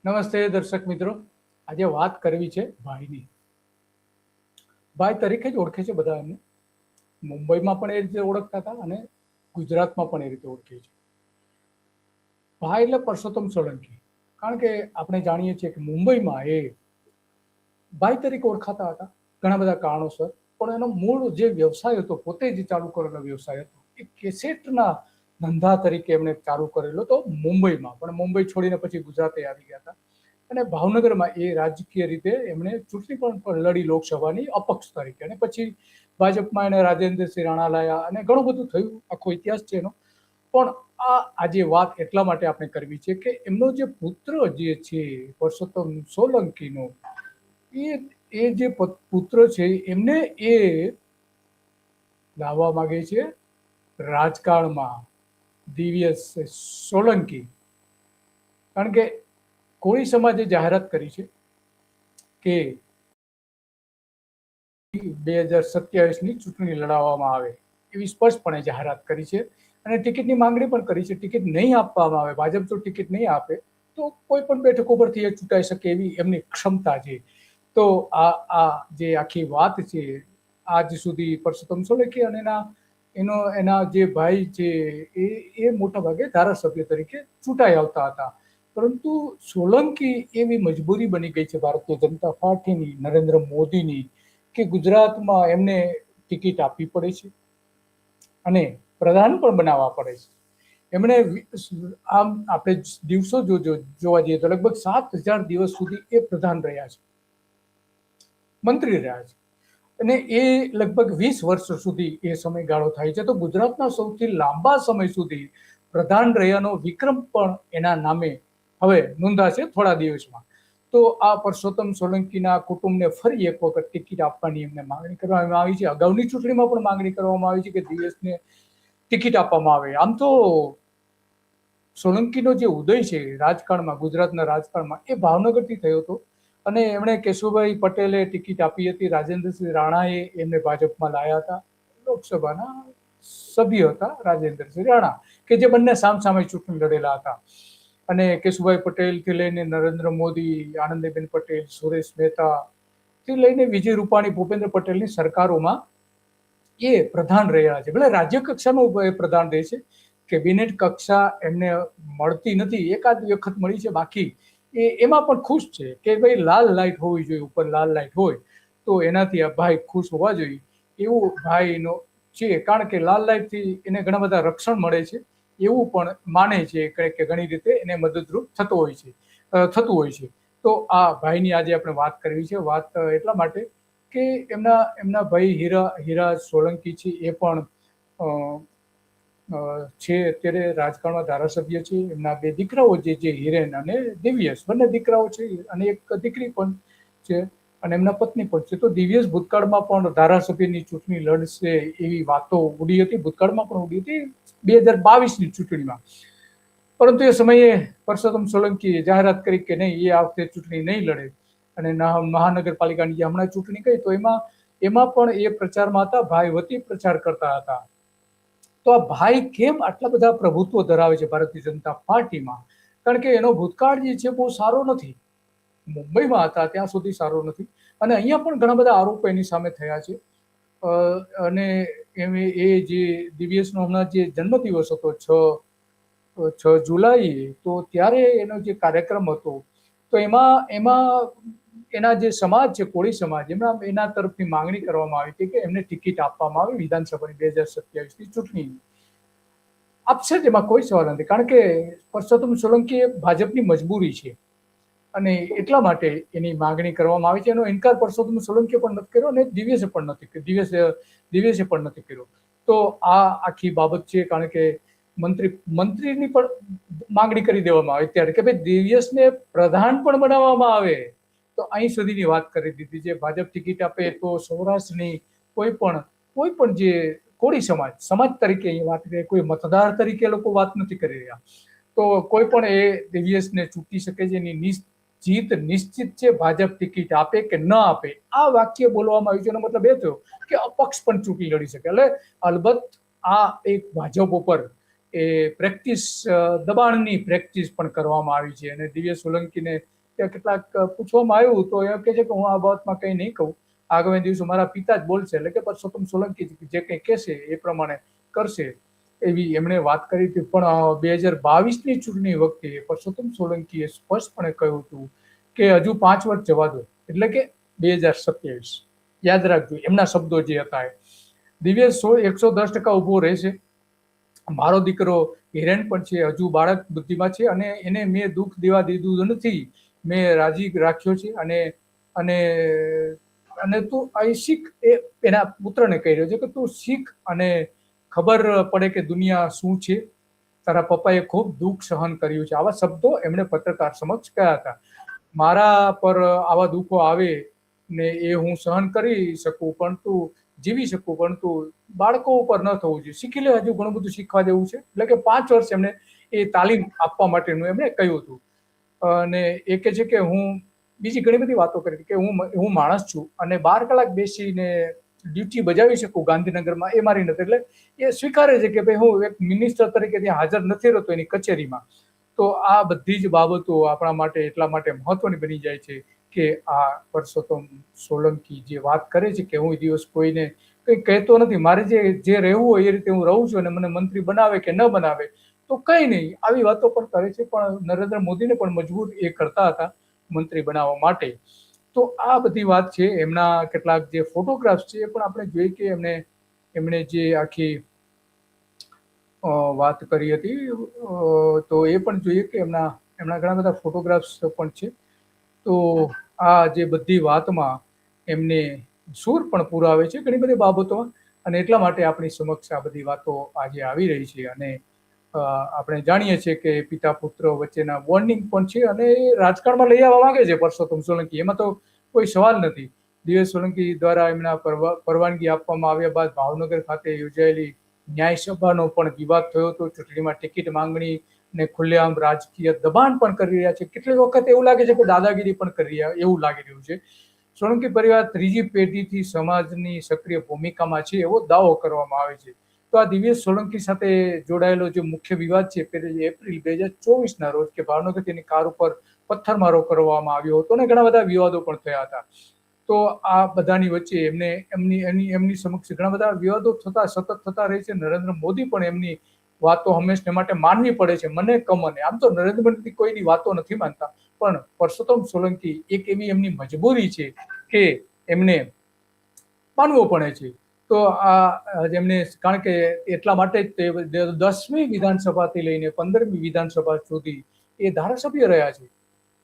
નમસ્તે દર્શક મિત્રો, આજે વાત કરવી છે ભાઈની. ભાઈ તરીકે જ ઓળખે છે બધા એમને. મુંબઈમાં પણ એ રીતે ઓળખતા હતા અને ગુજરાતમાં પણ એ રીતે ઓળખે છે. ભાઈ એટલે પરસોત્તમ સોલંકી. કારણ કે આપણે જાણીએ છીએ કે મુંબઈમાં એ ભાઈ તરીકે ઓળખાતા હતા ઘણા બધા કારણોસર, પણ એનો મૂળ જે વ્યવસાય હતો, પોતે જ ચાલુ કરેલો વ્યવસાય હતો, એ કેસેટના ધંધા તરીકે એમણે ચાલુ કરેલો હતો મુંબઈમાં. પણ મુંબઈ છોડીને પછી ગુજરાતે આવી ગયા હતા અને ભાવનગરમાં એ રાજકીય રીતે એમણે ચૂંટણી પણ લડી લોકસભાની અપક્ષ તરીકે, અને પછી ભાજપમાં એને રાજેન્દ્રસિંહ રાણા લાયા અને ઘણું બધું થયું, આખો ઇતિહાસ છે એનો. પણ આજે વાત એટલા માટે આપણે કરવી છે કે એમનો જે પુત્ર જે છે પરસોત્તમ સોલંકીનો, એ જે પુત્ર છે એમને એ લાવવા માંગે છે રાજકારણમાં દિવ્યેશ સોલંકી. કારણ કે કોળી સમાજે જાહેરાત કરી છે કે 2027ની ચૂંટણી લડાવવામાં આવે એવી સ્પષ્ટપણે જાહેરાત કરી છે અને ટિકિટની માંગણી પણ કરી છે. ટિકિટ નહીં આપવામાં આવે, ભાજપ જો ટિકિટ નહીં આપે તો કોઈ પણ બેઠકો પરથી એ ચૂંટાઈ શકે એવી એમની ક્ષમતા છે. તો આ જે આખી વાત છે, આજ સુધી પરસોત્તમ સોલંકી અને એના જે ભાઈ છે એ મોટા ભાગે ધારાસભ્ય તરીકે ચૂંટાઈ આવતા હતા. પરંતુ સોલંકી એવી મજબૂરી બની ગઈ છે ભારતીય જનતા પાર્ટીની, નરેન્દ્ર મોદીની, કે ગુજરાતમાં એમને ટિકિટ આપવી પડે છે અને પ્રધાન પણ બનાવવા પડે છે. એમણે આમ આપણે દિવસો જોવા જઈએ તો લગભગ 7,000 દિવસ સુધી એ પ્રધાન રહ્યા છે, મંત્રી રહ્યા છે, અને એ લગભગ 20 વર્ષ સુધી એ સમયગાળો થાય છે. તો ગુજરાતના સૌથી લાંબા સમય સુધી પ્રધાન રહ્યાનો વિક્રમ પણ એના નામે હવે નોંધાશે થોડા દિવસમાં. તો આ પરસોત્તમ સોલંકીના કુટુંબને ફરી એક વખત ટિકિટ આપવાની એમને માંગણી કરવામાં આવી છે. અગાઉની ચૂંટણીમાં પણ માંગણી કરવામાં આવી છે કે દિવ્યેશને ટિકિટ આપવામાં આવે. આમ તો સોલંકીનો જે ઉદય છે રાજકારણમાં, ગુજરાતના રાજકારણમાં, એ ભાવનગરથી થયો હતો અને એમણે કેશુભાઈ પટેલે ટિકિટ આપી હતી. રાજેન્દ્રસિંહ રાણાએ એમને ભાજપમાં લાયા હતા, લોકસભાના સભ્ય હતા રાજેન્દ્રસિંહ રાણા, કે જે બંને સામસામે ચૂંટણી લડેલા હતા. અને કેશુભાઈ પટેલથી લઈને નરેન્દ્ર મોદી, આનંદીબેન પટેલ, સુરેશ મહેતા થી લઈને વિજય રૂપાણી, ભૂપેન્દ્ર પટેલની સરકારોમાં એ પ્રધાન રહ્યા છે. ભલે રાજ્ય કક્ષાનો એ પ્રધાન રહે છે, કેબિનેટ કક્ષા એમને મળતી નથી, એકાદ વખત મળી છે, બાકી એમાં પણ ખુશ છે કે ભાઈ લાલ લાઇટ હોવી જોઈએ, ઉપર લાલ લાઇટ હોય તો એનાથી આ ભાઈ ખુશ હોવા જોઈએ, એવું ભાઈનો છે. કારણ કે લાલ લાઇટથી એને ઘણા બધા રક્ષણ મળે છે એવું પણ માને છે કે ઘણી રીતે એને મદદરૂપ થતું હોય છે. તો આ ભાઈની આજે આપણે વાત કરવી છે. વાત એટલા માટે કે એમના ભાઈ હીરા સોલંકી છે, એ પણ છે અત્યારે રાજકારણમાં ધારાસભ્ય છે. એમના બે દીકરાઓ જે હિરેન અને દિવ્યેશ, બંને દીકરાઓ છે અને એક દીકરી પણ છે અને એમના પત્ની પણ છે. તો દિવ્યેશ ભૂતકાળમાં પણ ધારાસભ્યની ચૂંટણી લડશે એવી વાતો ઉડી હતી, ભૂતકાળમાં પણ ઉડી હતી 2022ની ચૂંટણીમાં. પરંતુ એ સમયે પરસોત્તમ સોલંકીએ જાહેરાત કરી કે નહીં, એ આ વખતે ચૂંટણી નહીં લડે. અને મહાનગરપાલિકાની જે હમણાં ચૂંટણી ગઈ તો એમાં પણ એ પ્રચારમાં હતા, ભાઈ વતી પ્રચાર કરતા હતા. તો આ ભાઈ કેમ આટલા બધા પ્રભુત્વ ધરાવે છે ભારતીય જનતા પાર્ટીમાં? કારણ કે એનો ભૂતકાળ જે છે બહુ સારો નથી. મુંબઈમાં હતા ત્યાં સુધી સારો નથી અને અહીંયા પણ ઘણા બધા આરોપો એની સામે થયા છે. અને એ જે દિવ્યેશનો હમણાં જે જન્મદિવસ હતો 6 જુલાઈએ, તો ત્યારે એનો જે કાર્યક્રમ હતો તો એમાં એના જે સમાજ છે, કોળી સમાજ, એના તરફથી માંગણી કરવામાં આવી હતી કે એમને ટિકિટ આપવામાં આવે વિધાનસભાની 2027ની ચૂંટણી. આપશે જ, એમાં કોઈ સવાલ નથી. કારણ કે પરસોત્તમ સોલંકી એ ભાજપની મજબૂરી છે અને એટલા માટે એની માંગણી કરવામાં આવી છે. એનો ઇનકાર પરસોત્તમ સોલંકીએ પણ નથી કર્યો અને દિવ્યેશે પણ નથી કર્યો. તો આ આખી બાબત છે. કારણ કે મંત્રીની પણ માંગણી કરી દેવામાં આવે ત્યારે કે ભાઈ દિવ્યેશને પ્રધાન પણ બનાવવામાં આવે. તો અહીં સુધીની વાત કરી દીધી છે. ભાજપ ટિકિટ આપે તો સૌરાષ્ટ્રની કોઈ પણ જે કોળી સમાજ તરીકે અહીં વાત કરીએ, કોઈ મતદાર તરીકે લોકો વાત નથી કરી રહ્યા. તો કોઈ પણ એ દિવ્યેશને ચૂંટી શકે છે, એની જીત નિશ્ચિત છે. ભાજપ ટિકિટ આપે કે ન આપે, આ વાક્ય બોલવામાં આવ્યું છે. એનો મતલબ એ થયો કે અપક્ષ પણ ચૂંટણી લડી શકે. એટલે અલબત્ત આ એક ભાજપ ઉપર એ દબાણની પ્રેક્ટિસ પણ કરવામાં આવી છે અને દિવ્યેશ સોલંકીને ત્યાં કેટલાક પૂછવામાં આવ્યું તો એ કહે છે કે હું આ બાબતમાં કંઈ નહીં કહું, આગામી દિવસો મારા પિતા જ બોલશે, એટલે કે પરસોત્તમ સોલંકી જે કંઈ કહેશે એ પ્રમાણે કરશે એવી એમણે વાત કરી હતી. પણ 2022ની ચૂંટણી વખતે પરસોત્તમ સોલંકીએ સ્પષ્ટપણે કહ્યું હતું કે હજુ 5 વર્ષ જવા દો, એટલે કે 2027. યાદ રાખજો એમના શબ્દો જે હતા. દિવ્યેશ 110% ઉભો રહેશે. મારો દીકરો હિરેન પણ છે, હજુ બાળક બુદ્ધિમાં છે અને એને મેં દુઃખ દેવા દીધું નથી, મેં રાજી રાખ્યો છે. અને અને તું અહીં શીખ, એ એના પુત્રને કહી રહ્યો છે કે તું શીખ અને ખબર પડે કે દુનિયા શું છે. તારા પપ્પાએ ખૂબ દુઃખ સહન કર્યું છે. આવા શબ્દો એમણે પત્રકાર સમક્ષ કહ્યા હતા. મારા પર આવા દુઃખો આવે ને એ હું સહન કરી શકું, પરંતુ જીવી શકું, પરંતુ બાળકો ઉપર ન થવું જોઈએ. શીખી લે, હજુ ઘણું બધું શીખવા જેવું છે. એટલે કે 5 વર્ષ એમને એ તાલીમ આપવા માટેનું એમણે કહ્યું હતું. અને એ કહે છે કે હું બીજી ઘણી બધી વાતો કરી કે હું માણસ છું અને 12 કલાક બેસીને ડ્યુટી બજાવી શકું ગાંધીનગરમાં, એ મારી નથી. એટલે એ સ્વીકારે છે કે ભાઈ હું એક મિનિસ્ટર તરીકે ત્યાં હાજર નથી રહેતો એની કચેરીમાં. તો આ બધી જ બાબતો આપણા માટે એટલા માટે મહત્વની બની જાય છે કે આ પરસોત્તમ સોલંકી જે વાત કરે છે કે હું એ દિવસ કોઈને કંઈ કહેતો નથી, મારે જે રહેવું હોય એ રીતે હું રહું છું, અને મને મંત્રી બનાવે કે ન બનાવે તો કંઈ નહીં, આવી વાતો પણ કરે છે. પણ નરેન્દ્ર મોદીને પણ મજબૂર એ કરતા હતા મંત્રી બનાવવા માટે. તો આ બધી વાત છે. એમના કેટલાક જે ફોટોગ્રાફ્સ છે એ પણ આપણે જોઈએ કે એમણે જે આખી વાત કરી હતી, તો એ પણ જોઈએ કે એમના ઘણા બધા ફોટોગ્રાફ્સ પણ છે. તો આ જે બધી વાતમાં એમને સૂર પણ પુરાવે છે ઘણી બધી બાબતોમાં, અને એટલા માટે આપણી સમક્ષ આ બધી વાતો આજે આવી રહી છે. અને આપણે જાણીએ છીએ કે પિતા પુત્ર વચ્ચેના બોન્ડિંગ પણ છે, અને એ રાજકારણમાં લઈ આવવા માંગે છે પરસોત્તમ સોલંકી, એમાં તો કોઈ સવાલ નથી. દિવ્યેશ સોલંકી દ્વારા એમના પરવાનગી આપવામાં આવ્યા બાદ ભાવનગર ખાતે યોજાયેલી ન્યાય સભાનો પણ વિવાદ થયો હતો. ચૂંટણીમાં ટિકિટ માંગણી ને ખુલ્લેઆમ રાજકીય દબાણ પણ કરી રહ્યા છે. કેટલીક વખત એવું લાગે છે કે દાદાગીરી પણ કરી રહ્યા એવું લાગી રહ્યું છે. સોલંકી પરિવાર ત્રીજી પેઢીથી સમાજની સક્રિય ભૂમિકામાં છે એવો દાવો કરવામાં આવે છે. તો આ દિવ્યેશ સોલંકી સાથે જોડાયેલો જે મુખ્ય વિવાદ છે એપ્રિલ 2024ના રોજ કે ભાવનગર તેની કાર ઉપર પથ્થરમારો કરવામાં આવ્યો હતો અને ઘણા બધા વિવાદો પણ થયા હતા. તો આ બધાની વચ્ચે એમની સમક્ષ ઘણા બધા વિવાદો સતત થતા રહે છે. નરેન્દ્ર મોદી પણ એમની વાતો હંમેશા માટે માનવી પડે છે, મને કમને. આમ તો નરેન્દ્ર મોદી કોઈની વાતો નથી માનતા, પણ પરસોત્તમ સોલંકી એક એવી એમની મજબૂરી છે કે એમને માનવું પડે છે. તો આ જેમને કારણ કે એટલા માટે જ 10મી વિધાનસભાથી લઈને 15મી વિધાનસભા સુધી એ ધારાસભ્ય રહ્યા છે.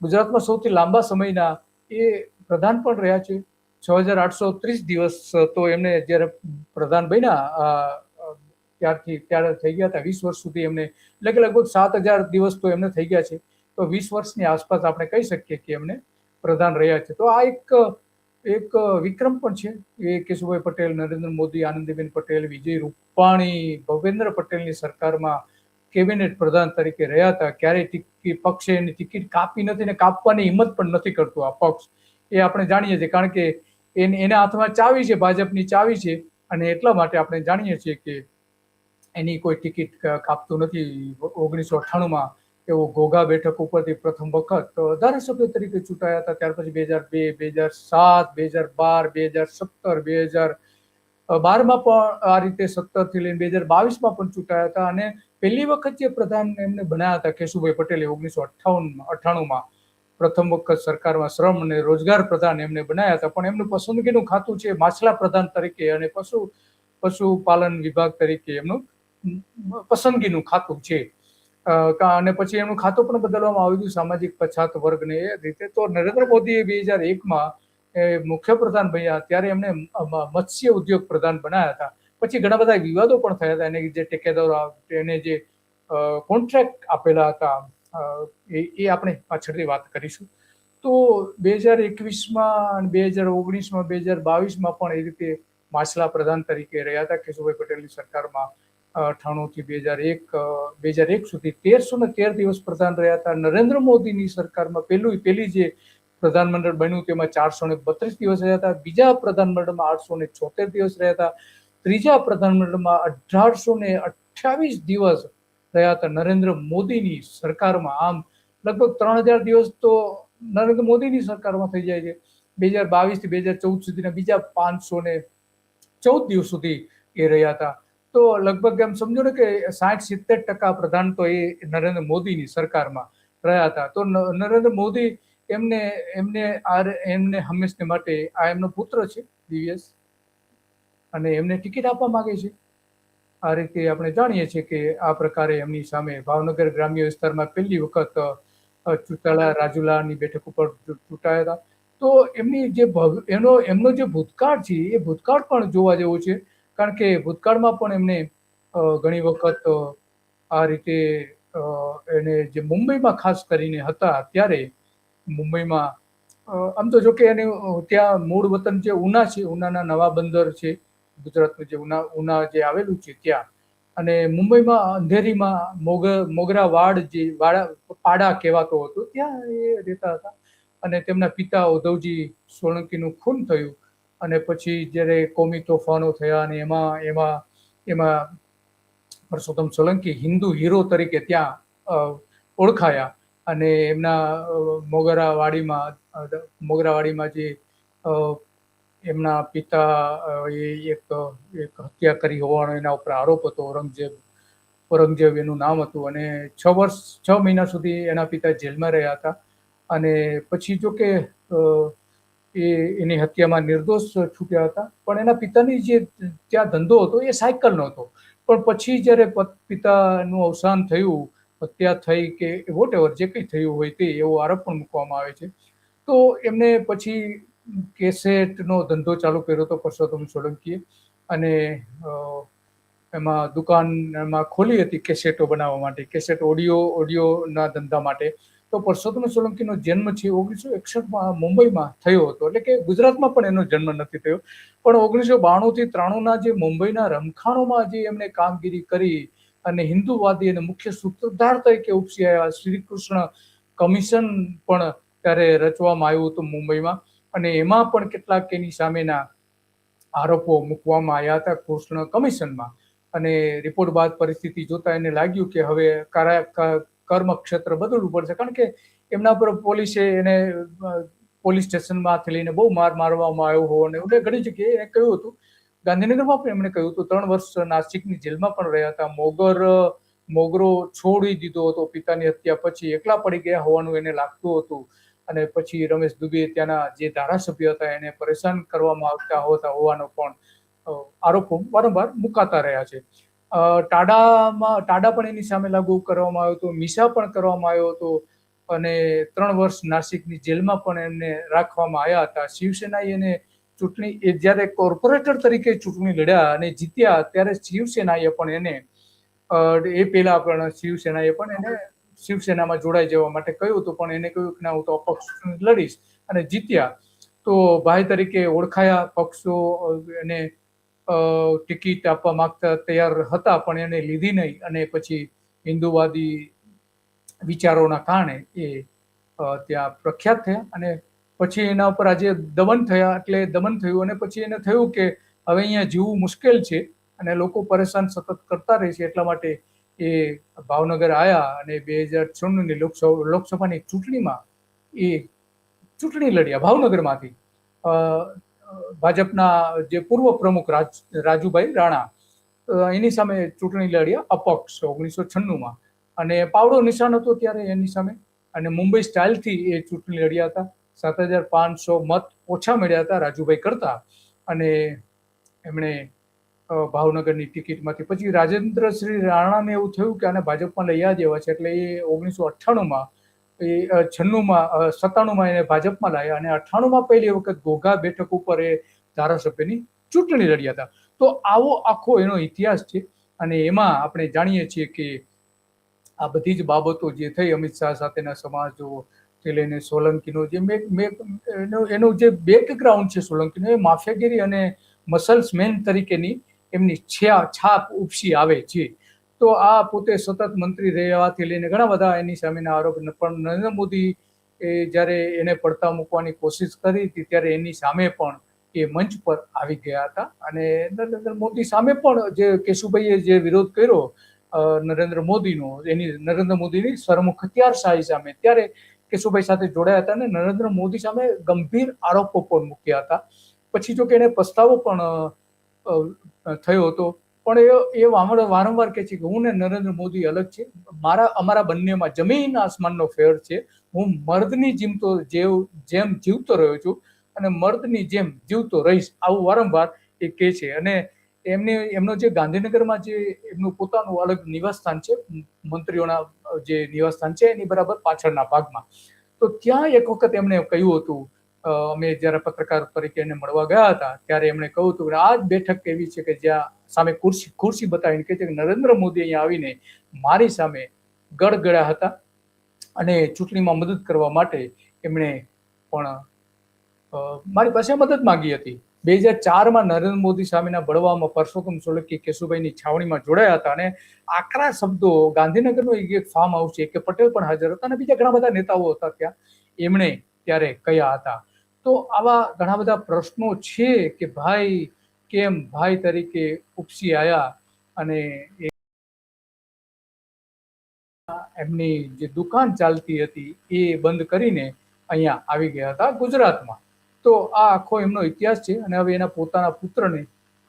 ગુજરાતમાં સૌથી લાંબા સમયના એ પ્રધાન પણ રહ્યા છે. 6830 દિવસ તો એમને જ્યારે પ્રધાન બન્યા ત્યારે થઈ ગયા હતા. 20 વર્ષ સુધી એમને, એટલે કે લગભગ 7000 દિવસ તો એમને થઈ ગયા છે. તો 20 વર્ષની આસપાસ આપણે કહી શકીએ કે એમને પ્રધાન રહ્યા છે. તો આ એક વિક્રમ પણ છે. એ કેશુભાઈ પટેલ, નરેન્દ્ર મોદી, આનંદીબેન પટેલ, વિજય રૂપાણી, ભૂપેન્દ્ર પટેલની સરકારમાં કેબિનેટ પ્રધાન તરીકે રહ્યા હતા. ક્યારેય પક્ષે એની ટિકિટ કાપી નથી ને કાપવાની હિંમત પણ નથી કરતું આ પક્ષ. એ આપણે જાણીએ છીએ, કારણ કે એના હાથમાં ચાવી છે, ભાજપની ચાવી છે, અને એટલા માટે આપણે જાણીએ છીએ કે એની કોઈ ટિકિટ કાપતું નથી. 1998માં એવો ઘોઘા બેઠક ઉપરથી પ્રથમ વખત ધારાસભ્ય તરીકે ચૂંટાયા હતા. ત્યાર પછી 2002, 2007, 2017, 2017, 2012માં પણ આ રીતે 17થી લઈને 2022માં પણ ચૂંટાયા હતા. અને પહેલી વખત જે પ્રધાન એમને બનાવ્યા હતા કેશુભાઈ પટેલે 1998માં પ્રથમ વખત સરકારમાં શ્રમ અને રોજગાર પ્રધાન એમને બનાવ્યા હતા. પણ એમનું પસંદગીનું ખાતું છે માછલા પ્રધાન તરીકે અને પશુપાલન વિભાગ તરીકે એમનું પસંદગીનું ખાતું છે. અને પછી એમનું ખાતું પણ બદલવામાં આવ્યું હતું સામાજિક પછાત વર્ગને એ રીતે. તો નરેન્દ્ર મોદીએ 2001માં મુખ્ય પ્રધાન બન્યા ત્યારે એમને મત્સ્ય ઉદ્યોગ પ્રધાન બનાવ્યા હતા. પછી ઘણા બધા વિવાદો પણ થયા હતા. એને જે ટેકેદારો, એને જે કોન્ટ્રાક્ટ આપેલા હતા એ આપણે પાછળથી વાત કરીશું. તો 2021માં, 2019માં, 2022માં પણ એ રીતે માછલા પ્રધાન તરીકે રહ્યા હતા કેશુભાઈ પટેલની સરકારમાં. 98 થી 2001 સુધી 1313 દિવસ પ્રધાન રહ્યા હતા. નરેન્દ્ર મોદીની સરકારમાં પહેલી જે પ્રધાનમંડળ બન્યું તેમાં 432 દિવસ રહ્યા હતા. બીજા પ્રધાનમંડળમાં 876 દિવસ રહ્યા હતા. ત્રીજા પ્રધાનમંડળમાં 1828 દિવસ રહ્યા હતા નરેન્દ્ર મોદીની સરકારમાં. આમ લગભગ 3000 દિવસ તો નરેન્દ્ર મોદીની સરકારમાં થઈ જાય છે. 2022 થી 2014 સુધીના બીજા 514 દિવસ સુધી એ રહ્યા હતા. તો લગભગ એમ સમજો ને કે 60-70% પ્રધાન તો એ નરેન્દ્ર મોદીની સરકારમાં રહ્યા હતા. તો નરેન્દ્ર મોદી એમને એમને હંમેશને માટે આ એમનો પુત્ર છે દિવ્યેશ, અને એમને ટિકિટ આપવા માંગે છે. આ રીતે આપણે જાણીએ છીએ કે આ પ્રકારે એમની સામે ભાવનગર ગ્રામ્ય વિસ્તારમાં પહેલી વખત ચૂંટાયેલા રાજુલાની બેઠક ઉપર ચૂંટાયા હતા. તો એમની જે એમનો જે ભૂતકાળ છે એ ભૂતકાળ પણ જોવા જેવો છે. કારણ કે ભૂતકાળમાં પણ એમને ઘણી વખત આ રીતે એને જે મુંબઈમાં ખાસ કરીને હતા ત્યારે મુંબઈમાં આમ તો જો કે એને ત્યાં મૂળ વતન જે ઉના છે, ઉનાના નવા બંદર છે ગુજરાતનું, જે ઉના જે આવેલું છે ત્યાં, અને મુંબઈમાં અંધેરીમાં મોગરા વાડ જે પાડા કહેવાતો હતો ત્યાં એ રહેતા હતા. અને તેમના પિતા ઉદ્ધવજી સોલંકીનું ખૂન થયું, અને પછી જ્યારે કોમી તોફાનો થયા અને એમાં પરસોત્તમ સોલંકી હિન્દુ હીરો તરીકે ત્યાં ઓળખાયા. અને એમના મોગરાવાડીમાં જે એમના પિતા એક હત્યા કરી હોવાનો એના ઉપર આરોપ હતો. ઔરંગઝેબ એનું નામ હતું, અને 6 મહિના સુધી એના પિતા જેલમાં રહ્યા હતા. અને પછી જો કે એની હત્યામાં નિર્દોષ છૂટ્યા હતા. પણ એના પિતાની જે ત્યાં ધંધો હતો એ સાયકલનો હતો. પણ પછી જ્યારે પિતાનું અવસાન થયું, હત્યા થઈ કે વોટ એવર જે કંઈ થયું હોય તે એવો આરોપ પણ મૂકવામાં આવે છે. તો એમને પછી કેસેટનો ધંધો ચાલુ કર્યો હતો પરસોત્તમ સોલંકીએ, અને એમાં દુકાનમાં ખોલી હતી કેસેટો બનાવવા માટે, કેસેટ ઓડિયોના ધંધા માટે. તો પરસોત્તમ સોલંકીનો જન્મ છે 1961માં મુંબઈમાં થયો હતો. એટલે કે ગુજરાતમાં પણ એનો જન્મ નથી થયો, પણ 1992 થી 93ના જે મુંબઈના રમખાણોમાં જે એમણે કામગીરી કરી અને હિન્દુવાદી અને મુખ્ય સૂત્રધાર તરીકે ઉપસી આવ્યા. શ્રી કૃષ્ણ કમિશન પણ ત્યારે રચવામાં આવ્યું હતું મુંબઈમાં, અને એમાં પણ કેટલાક એની સામેના આરોપો મૂકવામાં આવ્યા હતા કૃષ્ણ કમિશનમાં. અને રિપોર્ટ બાદ પરિસ્થિતિ જોતા એને લાગ્યું કે હવે કર્મક્ષેત્ર બદલવું પડશે. કારણ કે એમના પર પોલીસે એને પોલીસ સ્ટેશનમાંથી લઈને બહુ મારવામાં આવ્યો હોય, અને એને ઘણી જગ્યાએ એને કહ્યું હતું. ગાંધીનગરમાં પણ એમણે કહ્યું હતું. 3 વર્ષ નાસિકની જેલમાં પણ રહ્યા હતા. મોગરો છોડી દીધો હતો પિતાની હત્યા પછી, એકલા પડી ગયા હોવાનું એને લાગતું હતું. અને પછી રમેશ દુબે ત્યાંના જે ધારાસભ્ય હતા એને પરેશાન કરવામાં આવતા હોવાનો પણ આરોપો વારંવાર મુકાતા રહ્યા છે. ટાડા પણ એની સામે લાગુ કરવામાં આવ્યો હતો, મીસા પણ કરવામાં આવ્યો હતો, અને 3 વર્ષ નાસિકની જેલમાં પણ એમને રાખવામાં આવ્યા હતા. શિવસેનાએ એને ચૂંટણી જ્યારે કોર્પોરેટર તરીકે ચૂંટણી લડ્યા અને જીત્યા, ત્યારે શિવસેનાએ પણ એને એ પહેલા પણ શિવસેનાએ પણ એને શિવસેનામાં જોડાઈ જવા માટે કહ્યું હતું, પણ એને કહ્યું કે ના, હું તો અપક્ષ લડીશ, અને જીત્યા. તો ભાઈ તરીકે ઓળખાયા. પક્ષો એને ટિકિટ આપવા માંગતા તૈયાર હતા, પણ એને લીધી નહીં. અને પછી હિન્દુવાદી વિચારોના કારણે એ ત્યાં પ્રખ્યાત થયા. અને પછી એના ઉપર આજે દમન થયું, અને પછી એને થયું કે હવે અહીંયા જીવવું મુશ્કેલ છે અને લોકો પરેશાન સતત કરતા રહે છે. એટલા માટે એ ભાવનગર આવ્યા અને 2094ની લોકસભાની ચૂંટણીમાં એ ચૂંટણી લડ્યા ભાવનગરમાંથી. ભાજપના જે પૂર્વ પ્રમુખ રાજુભાઈ રાણા એની સામે ચૂંટણી લડ્યા અપક્ષ 1996માં, અને પાવડો નિશાન હતો ત્યારે એની સામે. અને મુંબઈ સ્ટાઇલથી એ ચૂંટણી લડ્યા હતા. 7500 મત ઓછા મળ્યા હતા રાજુભાઈ કરતા, અને એમણે ભાવનગરની ટિકિટમાંથી પછી રાજેન્દ્ર શ્રી રાણાને એવું થયું કે આને ભાજપમાં લઈ આવ્યા જેવા છે, એટલે એ 1998માં 97માં એને ભાજપમાં લાવ્યા, અને 98માં પહેલી વખત ઘોઘા બેઠક ઉપર એ ધારાસભ્યની ચૂંટણી લડ્યા હતા. તો આવો આખો એનો ઇતિહાસ છે. અને એમાં આપણે જાણીએ છીએ કે આ બધી જ બાબતો જે થઈ અમિત શાહ સાથેના સમાજો થી લઈને સોલંકીનો જે એનું જે બેકગ્રાઉન્ડ છે સોલંકીનો, એ માફિયાગીરી અને મસલ્સમેન તરીકેની એમની છાપ ઉપસી આવે છે. તો આ પોતે સતત મંત્રી રહેવાથી લઈને ઘણા બધા એની સામેના આરોપ, પણ નરેન્દ્ર મોદી જ્યારે એને પડતા મૂકવાની કોશિશ કરી હતી ત્યારે એની સામે પણ એ મંચ પર આવી ગયા હતા. અને નરેન્દ્ર મોદી સામે પણ જે કેશુભાઈએ જે વિરોધ કર્યો નરેન્દ્ર મોદીની સરમુખ હથિયારશાહી સામે, ત્યારે કેશુભાઈ સાથે જોડાયા હતા અને નરેન્દ્ર મોદી સામે ગંભીર આરોપો પણ મૂક્યા હતા. પછી જો કે એને પસ્તાવો પણ થયો હતો, પણ એ વારંવાર કહે છે કે હું ને નરેન્દ્ર મોદી અલગ છે, અમારા બંનેમાં જમીન આસમાનનો ફેર છે. હું મર્દની જેમ જીવતો રહ્યો છું અને મર્દની જેમ જીવતો રહીશ, આવું વારંવાર એ કહે છે. અને એમનો જે ગાંધીનગરમાં જે એમનું પોતાનું અલગ નિવાસસ્થાન છે, મંત્રીઓના જે નિવાસસ્થાન છે એની બરાબર પાછળના ભાગમાં, તો ત્યાં એક વખત એમણે કહ્યું હતું, અમે જયારે પત્રકાર તરીકે એને મળવા ગયા હતા ત્યારે એમણે કહ્યું હતું કે આ જ બેઠક એવી છે કે જ્યાં સામે ખુરશી બતાવીને કહે છે કે નરેન્દ્ર મોદી અહીંયા આવીને મારી સામે ગડગડ્યા હતા અને ચૂંટણીમાં મદદ કરવા માટે એમણે પણ મારી પાસે મદદ માંગી હતી. 2004માં નરેન્દ્ર મોદી સામેના બળવામાં પરસોત્તમ સોલંકી કેશુભાઈની છાવણીમાં જોડાયા હતા અને આકરા શબ્દો, ગાંધીનગરનું એક ફાર્મ હાઉસ છે કે પટેલ પણ હાજર હતા અને બીજા ઘણા બધા નેતાઓ હતા ત્યાં, એમણે ત્યારે કહ્યા હતા. તો આવા ઘણા બધા પ્રશ્નો છે કે ભાઈ કેમ ભાઈ તરીકે ઉપસી આવ્યા અને એમની જે દુકાન ચાલતી હતી એ બંધ કરીને અહીંયા આવી ગયા હતા ગુજરાતમાં. તો આ આખો એમનો ઇતિહાસ છે અને હવે એના પોતાના પુત્રને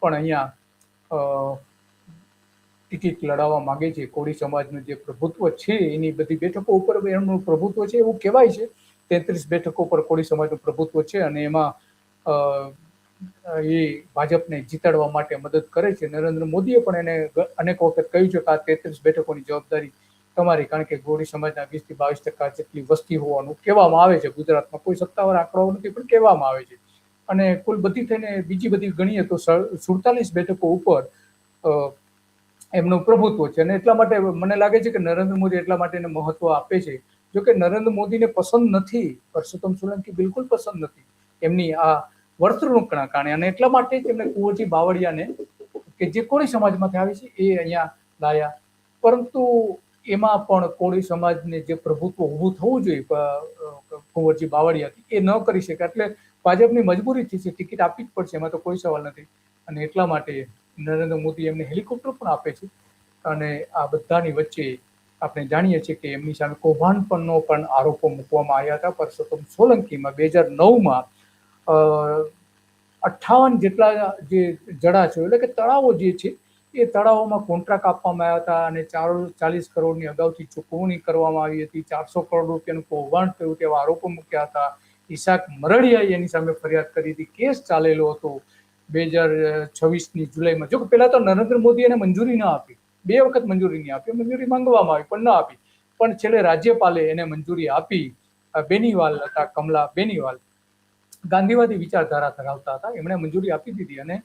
પણ અહીંયા ટિકિટ લડાવવા માંગે છે. કોળી સમાજનું જે પ્રભુત્વ છે એની બધી બેઠકો ઉપર એમનું પ્રભુત્વ છે એવું કહેવાય છે. 33 બેઠકો પર કોળી સમાજનું પ્રભુત્વ છે અને એમાં એ ભાજપને જીતાડવા માટે મદદ કરે છે. નરેન્દ્ર મોદીએ પણ એને અનેક વખત કહ્યું છે કે આ 33 બેઠકોની જવાબદારી તમારી, કારણ કે કોળી સમાજના 20 થી 22% જેટલી વસ્તી હોવાનું કહેવામાં આવે છે ગુજરાતમાં. કોઈ સત્તાવાર આંકડાઓ નથી પણ કહેવામાં આવે છે. અને કુલ બધી થઈને બીજી બધી ગણીએ તો 47 બેઠકો ઉપર એમનું પ્રભુત્વ છે. અને એટલા માટે મને લાગે છે કે નરેન્દ્ર મોદી એટલા માટે એને મહત્વ આપે છે. જો કે નરેન્દ્ર મોદીને પસંદ નથી પરસોત્તમ સોલંકી, બિલકુલ પસંદ નથી એમની આ વર્તણૂકના કારણે, અને એટલા માટે જ એમને કુંવરજી બાવળિયાને કે જે કોળી સમાજમાંથી આવી છે એ અહીંયા લાયા. પરંતુ એમાં પણ કોળી સમાજને જે પ્રભુત્વ ઊભું થવું જોઈએ કુંવરજી બાવળિયાથી એ ન કરી શકે, એટલે ભાજપની મજબૂરી થઈ છે, ટિકિટ આપવી જ પડશે, એમાં તો કોઈ સવાલ નથી. અને એટલા માટે નરેન્દ્ર મોદી એમને હેલિકોપ્ટર પણ આપે છે. અને આ બધાની વચ્ચે આપણે જાણીએ છીએ કે એમની સામે કૌભાંડપણનો પણ આરોપો મૂકવામાં આવ્યા હતા. પરસોત્તમ સોલંકીમાં 2009માં 58 જેટલા જે જડા છે એટલે કે તળાવો જે છે એ તળાવોમાં કોન્ટ્રાક્ટ આપવામાં આવ્યા હતા અને 40 કરોડની અગાઉથી ચૂકવણી કરવામાં આવી હતી. 400 કરોડ રૂપિયાનું કૌભાંડ થયું તેવા આરોપો મૂક્યા હતા. ઈશાક મરડિયાએ એની સામે ફરિયાદ કરી હતી. કેસ ચાલેલો હતો 2026ની જુલાઈમાં. જો કે પહેલા તો નરેન્દ્ર મોદી એને મંજૂરી ન આપી, 2 વખત મંજૂરી નહીં આપી, મંજૂરી માંગવામાં આવી પણ ન આપી, પણ છેલ્લે રાજ્યપાલે એને મંજૂરી આપી. બેનીવાલ હતા, કમલા બેનીવાલ, ગાંધીવાદી વિચારધારા ધરાવતા હતા, એમણે મંજૂરી આપી દીધી અને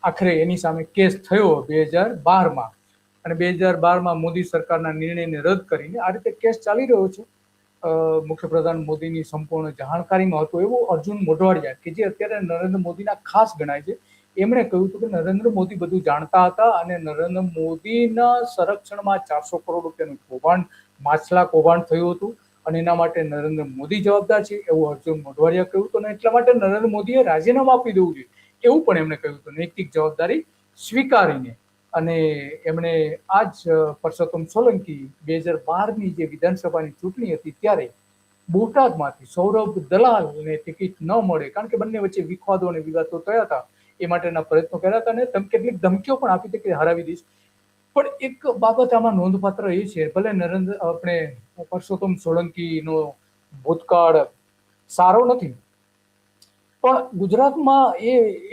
આખરે એની સામે કેસ થયો 2012માં. અને 2012માં મોદી સરકારના નિર્ણયને રદ કરીને આ રીતે કેસ ચાલી રહ્યો છે. મુખ્યપ્રધાન મોદીની સંપૂર્ણ જાણકારીમાં હતો એવો અર્જુન મોઢવાડિયા, કે જે અત્યારે નરેન્દ્ર મોદીના ખાસ ગણાય છે, એમણે કહ્યું હતું કે નરેન્દ્ર મોદી બધું જાણતા હતા અને નરેન્દ્ર મોદીના સંરક્ષણમાં 400 કરોડ રૂપિયાનું કૌભાંડ, માછલા કૌભાંડ થયું હતું અને એના માટે નરેન્દ્ર મોદી જવાબદાર છે એવું અર્જુન મોઢવાડિયા કહ્યું હતું. અને એટલા માટે નરેન્દ્ર મોદીએ રાજીનામું આપી દેવું જોઈએ એવું પણ એમણે કહ્યું હતું, નૈતિક જવાબદારી સ્વીકારીને. અને એમણે આજ પરસોત્તમ સોલંકી 2012ની જે વિધાનસભાની ચૂંટણી હતી ત્યારે બોટાદમાંથી સૌરભ દલાલને ટિકિટ ન મળે, કારણ કે બંને વચ્ચે વિવાદો અને વિવાદો થયા હતા, એ માટેના પ્રયત્નો કર્યા હતા અને કેટલીક ધમકીઓ પણ આપી હતી કે હરાવી દઈશ. પણ એક બાબત આમાં નોંધપાત્ર એ છે, ભલે આપણે પરસોત્તમ સોલંકીનો ભૂતકાળ સારો નથી, પણ ગુજરાતમાં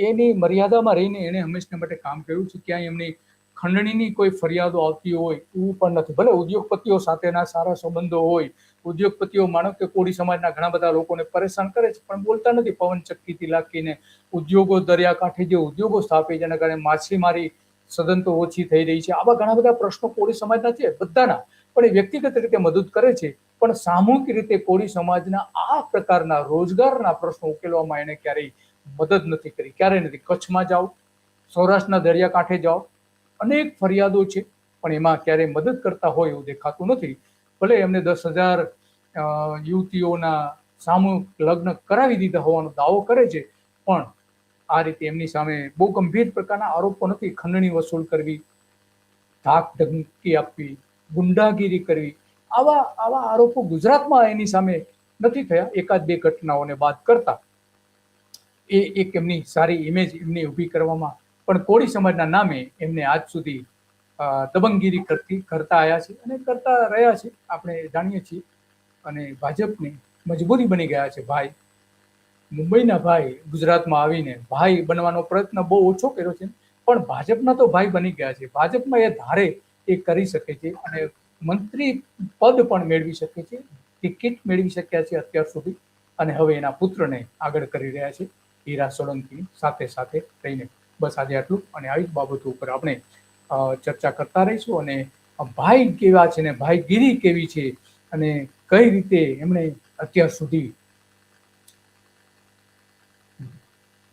એની મર્યાદામાં રહીને એને હંમેશા માટે કામ કર્યું છે. ક્યાંય એમની ખંડણીની કોઈ ફરિયાદો આવતી હોય એવું પણ નથી. ભલે ઉદ્યોગપતિઓ સાથેના સારા સંબંધો હોય, ઉદ્યોગપતિઓ માનો કે કોળી સમાજના ઘણા બધા લોકોને પરેશાન કરે છે પણ બોલતા નથી. પવન ચક્કીથી લાગીને ઉદ્યોગો, દરિયાકાંઠે જે ઉદ્યોગો સ્થાપે જેના કારણે માછીમારી સદંતો ઓછી થઈ રહી છે, આવા ઘણા બધા પ્રશ્નો કોળી સમાજના છે બધાના, પણ એ વ્યક્તિગત રીતે મદદ કરે છે. પણ સામૂહિક રીતે કોળી સમાજના આ પ્રકારના રોજગારના પ્રશ્નો ઉકેલવામાં એને ક્યારેય મદદ નથી કરી, ક્યારેય નથી. કચ્છમાં જાઓ, સૌરાષ્ટ્રના દરિયાકાંઠે જાઓ, અનેક ફરિયાદો છે પણ એમાં ક્યારેય મદદ કરતા હોય એવું દેખાતું નથી. ભલે એમને 10,000 યુવતીઓના સામૂહિક લગ્ન કરાવી દીધા હોવાનો દાવો કરે છે, પણ આ રીતે એમની સામે બહુ ગંભીર પ્રકારના આરોપો નથી. ખંડણી વસૂલ કરવી, ધાક ધમકી આપવી, ગુંડાગીરી કરવી, આવા આવા આરોપો ગુજરાતમાં એની સામે નથી થયા, એકાદ બે ઘટનાઓને બાદ કરતા. એ એક એમની સારી ઇમેજ એમની ઊભી કરવામાં, પણ કોળી સમાજના નામે એમને આજ સુધી દબંગગીરી કરતા આવ્યા છે અને કરતા રહ્યા છે, આપણે જાણીએ છીએ. અને ભાજપની મજબૂરી બની ગયા છે. ભાઈ મુંબઈના ભાઈ ગુજરાતમાં આવીને ભાઈ બનવાનો પ્રયત્ન બહુ ઓછો કર્યો છે, પણ ભાજપના તો ભાઈ બની ગયા છે. ભાજપમાં એ ધારે એ કરી શકે છે અને મંત્રી પદ પણ મેળવી શકે છે, ટિકિટ મેળવી શક્યા છે અત્યાર સુધી. અને હવે એના પુત્રને આગળ કરી રહ્યા છે હીરા સોલંકી સાથે સાથે રહીને. બસ આજે આટલું, અને આવી જ બાબતો ઉપર આપણે ચર્ચા કરતા રહીશું. અને ભાઈ કેવા છે ને ભાઈગીરી કેવી છે અને કઈ રીતે એમણે અત્યાર સુધી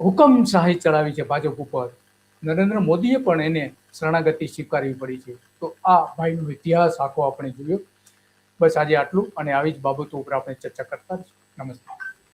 હુકમશાહી ચલાવી છે ભાજપ ઉપર, નરેન્દ્ર મોદીએ પણ એને શરણાગતિ સ્વીકારવી પડી છે. તો આ ભાઈનો ઇતિહાસ આખો આપણે જોયો. બસ આજે આટલું, અને આવી જ બાબતો ઉપર આપણે ચર્ચા કરતા રહીશું. નમસ્તે.